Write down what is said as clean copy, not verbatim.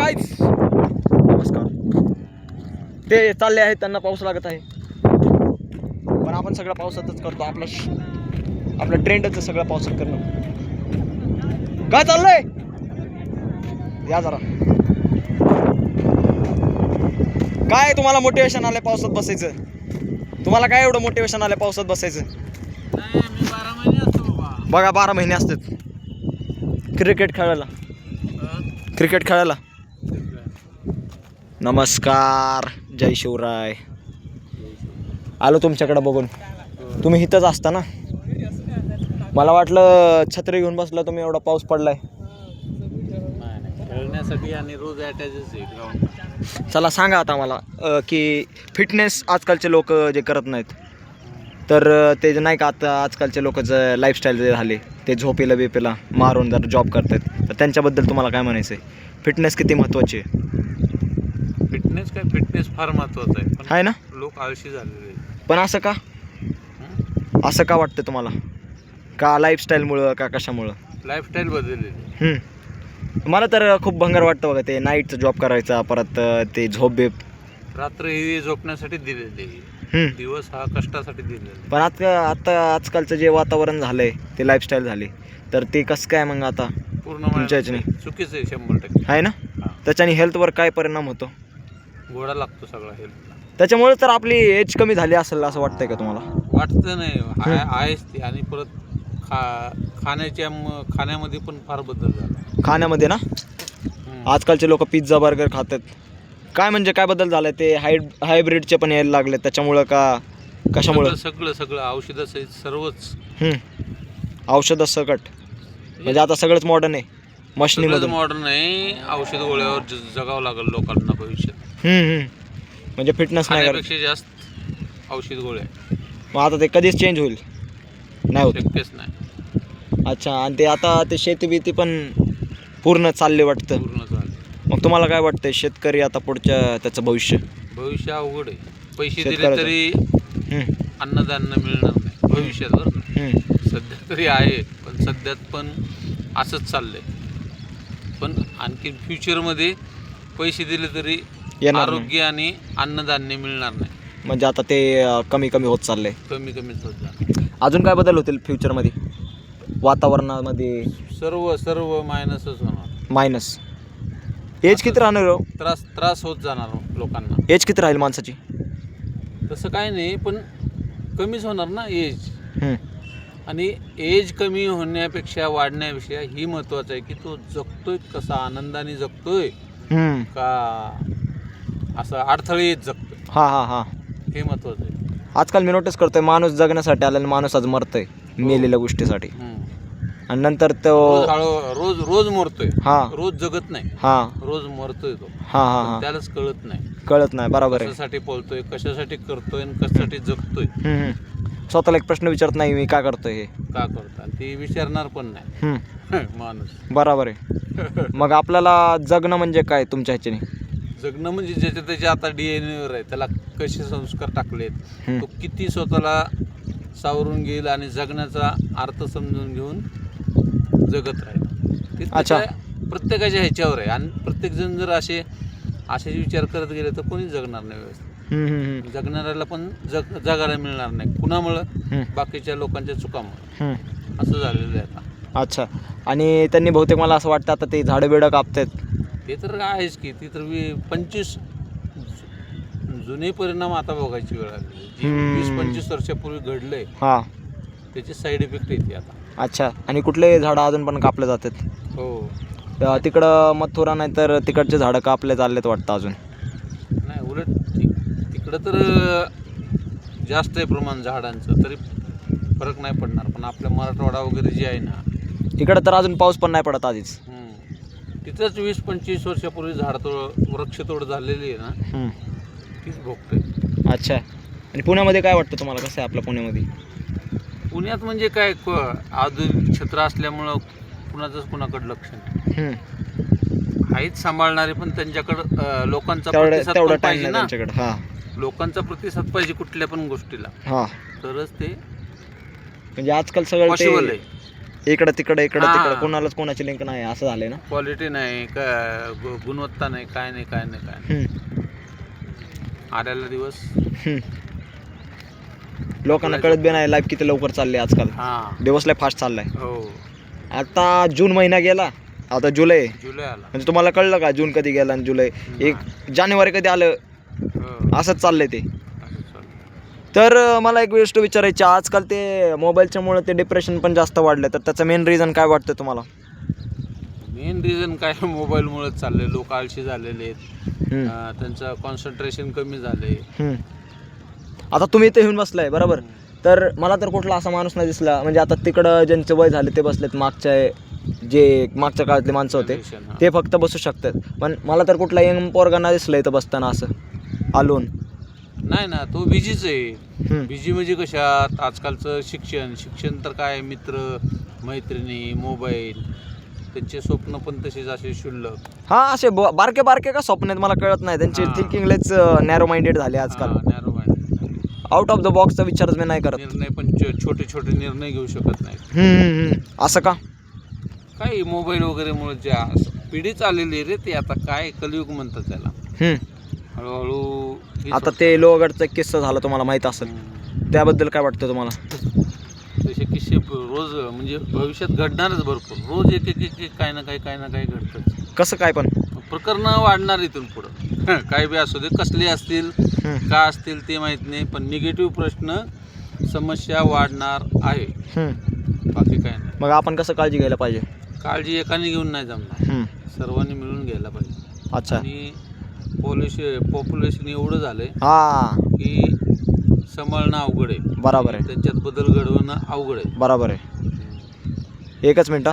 Guys नमस्कार. ते चालले आहेत, त्यांना पाऊस लागत आहे, पण आपण सगळं पावसातच करतो. आपलं ट्रेंडच सगळं पावसात करणं. काय चाललंय या जरा. काय तुम्हाला मोटिवेशन आलंय पावसात बसायचं? तुम्हाला काय एवढं मोटिवेशन आलंय पावसात बसायचं? मी 12 महिने असतो बाबा. बघा 12 महिने असतात क्रिकेट खेळायला. नमस्कार, जय शिवराय. आलो तुमच्याकडे बघून. तुम्ही इथंच असता ना? मला वाटलं छत्री घेऊन बसला तुम्ही, एवढा पाऊस पडलाय. खेळण्यासाठी आणि रोज अटॅचच आहे ग्राउंड. चला सांगा आता मला की फिटनेस आजकालचे लोक जे करत नाहीत, तर ते जे नाही का आता आजकालचे लोक जे लाईफस्टाईल जे झाले ते झोपेला बिपेला मारून जर जॉब करतात, तर त्यांच्याबद्दल तुम्हाला काय म्हणायचं आहे? फिटनेस किती महत्त्वाची आहे? फिटनेस फार महत्त्वाचं आहे, पण आहे ना? लोक आळशी झालेले. पण असं का वाटतं तुम्हाला? का लाईफस्टाईलमुळं का कशामुळं? लाईफस्टाईल बदललेली. मला तर खूप भंगार वाटतं बघा, ते नाईटचा जॉब करायचा, परत ते झोप बेप. रात्र ही झोपण्यासाठी दिलेली, दिवस हा कष्टासाठी दिलेला. पण आता आजकालचं जे वातावरण झालंय ते लाईफस्टाईल झाली, तर ते कसं काय मग आता पूर्ण तुमच्या ह्याच्याने चुकीचं आहे 100%. आहे ना? त्याच्याने हेल्थवर काय परिणाम होतो? घोडा लागतो सगळा हेल्थला. त्याच्यामुळे तर आपली एज कमी झाली असेल असं वाटतंय का तुम्हाला? वाटतं नाही, आहेच ती. आणि परत खाण्यामध्ये पण फार बदल झाला. खाण्यामध्ये ना? आजकालचे लोक पिझ्झा बर्गर खातात. काय म्हणजे काय बदल झालाय? ते हायब्रिडचे पण यायला लागले, त्याच्यामुळं का कशामुळं? सगळं औषधासहित सर्वच. औषध सकट म्हणजे आता सगळंच मॉडर्न आहे, मशिनीमध्ये मॉडर्न आहे. औषध गोळ्यावर जगावं लागेल लोकांना भविष्यात. म्हणजे फिटनेस नाही पेक्षा जास्त औषध गोळ्या. मग आता ते कधीच चेंज होईल नाही होत? शक्यच नाही. अच्छा. आणि ते आता ते शेती बीती पण पूर्ण चालले वाटतं. पूर्ण झालं. मग तुम्हाला काय वाटतंय शेतकरी आता पुढच्या त्याचं भविष्य अवघड आहे. पैसे दिले तरी अन्नधान्य मिळणार नाही भविष्यात. बरं, सध्या तरी आहे, पण सध्यात पण असंच चाललंय. पण आणखी फ्युचरमध्ये पैसे दिले तरी आरोग्य आणि अन्नधान्य मिळणार नाही. म्हणजे आता ते कमी होत चाललंय. कमीच होत जाणार. अजून काय बदल होतील फ्युचरमध्ये वातावरणामध्ये? सर्व मायनसच होणार. मायनस. एज किती राहणार? त्रास होत जाणार लोकांना. एज किती राहील माणसाची? तसं काही नाही, पण कमीच होणार ना एज. आणि एज कमी होण्यापेक्षा वाढण्यापेक्षा ही महत्वाचं आहे की तो जगतोय कसा, आनंदाने जगतोय का असं अडथळे येत जगतोय. हे महत्वाचं आहे. आजकाल मी नोटीस करतोय, माणूस जगण्यासाठी आलेला माणूस आज मरतोय मेलेल्या गोष्टीसाठी, आणि नंतर तो रोज मरतोय. रोज जगत नाही, रोज मरतोय तो. त्यालाच कळत नाही. बरोबर आहे. कशासाठी बोलतोय, कशासाठी करतोय, कशासाठी जगतोय. स्वतःला एक प्रश्न विचारत नाही, मी का करतोय, हे का करतो, ते विचारणार पण नाही माणूस. बरोबर आहे. मग आपल्याला जगणं म्हणजे काय तुमच्या ह्याच्याने? जगणं म्हणजे ज्याच्या त्याच्या आता DNA वर आहे, त्याला कसे संस्कार टाकलेत, तो किती स्वतःला सावरून घेईल आणि जगण्याचा अर्थ समजून घेऊन जगत राहील. अच्छा. प्रत्येकाच्या ह्याच्यावर आहे. आणि प्रत्येकजण जर असे विचार करत गेले तर कोणीच जगणार नाही व्यवस्थित. जगणाऱ्याला पण जगायला मिळणार नाही. कुणामुळं? बाकीच्या लोकांच्या चुकामुळे. असं झालेलं आहे आता. अच्छा. आणि त्यांनी बहुतेक मला असं वाटतं आता ते झाडं बिडं कापतात. ते तर आहेच की. ती तर 25 जुने परिणाम आता बघायची वेळ आली. 20-25 वर्षापूर्वी घडलंय, त्याचे साईड इफेक्ट येते आता. अच्छा. आणि कुठले झाडं अजून पण कापले जातात? हो. तिकडं मथुरा नाही तर तिकडचे झाडं कापले चाललेत वाटतं अजून. नाही, उलट तिकडं तर जास्त आहे प्रमाण झाडांचं, तरी फरक नाही पडणार. पण आपल्या मराठवाडा वगैरे जे आहे ना, इकडं तर अजून पाऊस पण नाही पडत आधीच. तिथंच 20-25 वर्षापूर्वी वृक्षतोड झालेली आहे ना, तीच भोगतोय. अच्छा. आणि पुण्यामध्ये काय वाटतं तुम्हाला, कसं आहे आपल्या पुण्यामध्ये? पुण्यात म्हणजे काय, आधुनिक क्षेत्र असल्यामुळं कुणाकडं लक्ष नाही. आहेत सांभाळणारे, पण त्यांच्याकडं लोकांचा प्रतिसाद पाहिजे ना. लोकांचा प्रतिसाद पाहिजे कुठल्या पण गोष्टीला, तरच ते म्हणजे आजकाल सगळं पॉसिबल आहे. इकडं तिकडं हा. कोणालाच कोणाची लिंक नाही असं झालंय ना. क्वालिटी नाही का गुणवत्ता नाही, काय नाही काय नाही काय नाही. हम्म. आल्याला दिवस. हम्म. लोकांना कळत बी नाही लाईफ किती लवकर चालली आजकाल. हा दिवस लय फास्ट चाललाय. हो आता जून महिना गेला, आता जुलै. जुलै आला. म्हणजे तुम्हाला कळलं का जून कधी गेला आणि जुलै, एक जानेवारी कधी आलं, हो असंच चाललंय ते. असं चालू. तर मला एक गोष्ट विचारायची, आजकाल ते मोबाईलच्यामुळे ते डिप्रेशन पण जास्त वाढलं, तर त्याचं मेन रिझन काय वाटतं तुम्हाला? मेन रिझन काय मोबाईलमुळेच चालले. लोक आळशी झालेले आहेत. हम्म. त्यांचं कॉन्सन्ट्रेशन कमी झालंय. हम्म. आता तुम्ही इथे येऊन बसलाय बरोबर, तर मला तर कुठला असा माणूस नाही दिसला, म्हणजे आता तिकडं ज्यांचे वय झाले ते बसलेत, मागच्या काळातले माणसं होते Generation, हा. ते फक्त बसू शकतात, पण मला तर कुठला यंग पोरगांना दिसलं इथं बसताना असं आलोन. नाही ना, तो बिझीच आहे. हम्म. बिझी म्हणजे कशात? आजकालचं शिक्षण तर काय, मित्र मैत्रिणी, मोबाईल, त्यांचे स्वप्न पण तसेच असे शुल्लक. हा, असे बारके बारके का स्वप्न आहेत मला कळत नाही, त्यांची हा. थिंकिंग लेच नॅरो माइंडेड झाले आजकाल. Narrow mind. Out of the बॉक्सचा विचारच मी नाही करत. निर्णय पण छोटे छोटे निर्णय घेऊ शकत नाहीत. असं का? काही मोबाईल वगैरेमुळे ज्या पिढी चाललेली रे, ते आता काय कलियुग म्हणतात त्याला. हळूहळू हेच आता होत. ते लोहगडचा एक किस्सा झाला, तुम्हाला माहित असेल, त्याबद्दल काय वाटतं तुम्हाला? तसे किस्से रोज म्हणजे भविष्यात घडणारच भरपूर. रोज एक एक एक एक काय ना काही घडतंच. कसं काय पण? प्रकरणं वाढणार इथून पुढं. काय बी असू दे, कसले असतील का असतील ते माहीत नाही, पण निगेटिव्ह प्रश्न समस्या वाढणार आहे. बाकी काय नाही. मग आपण कसं काळजी घ्यायला पाहिजे? काळजी एकाने घेऊन नाही जमणार, सर्वांनी मिळून घ्यायला पाहिजे. अच्छा. आणि पॉप्युलेशन एवढं झालंय हा, की सांभाळणं अवघड आहे. बरोबर आहे. त्यांच्यात बदल घडवणं अवघड आहे. बरोबर आहे. एकच मिनिट.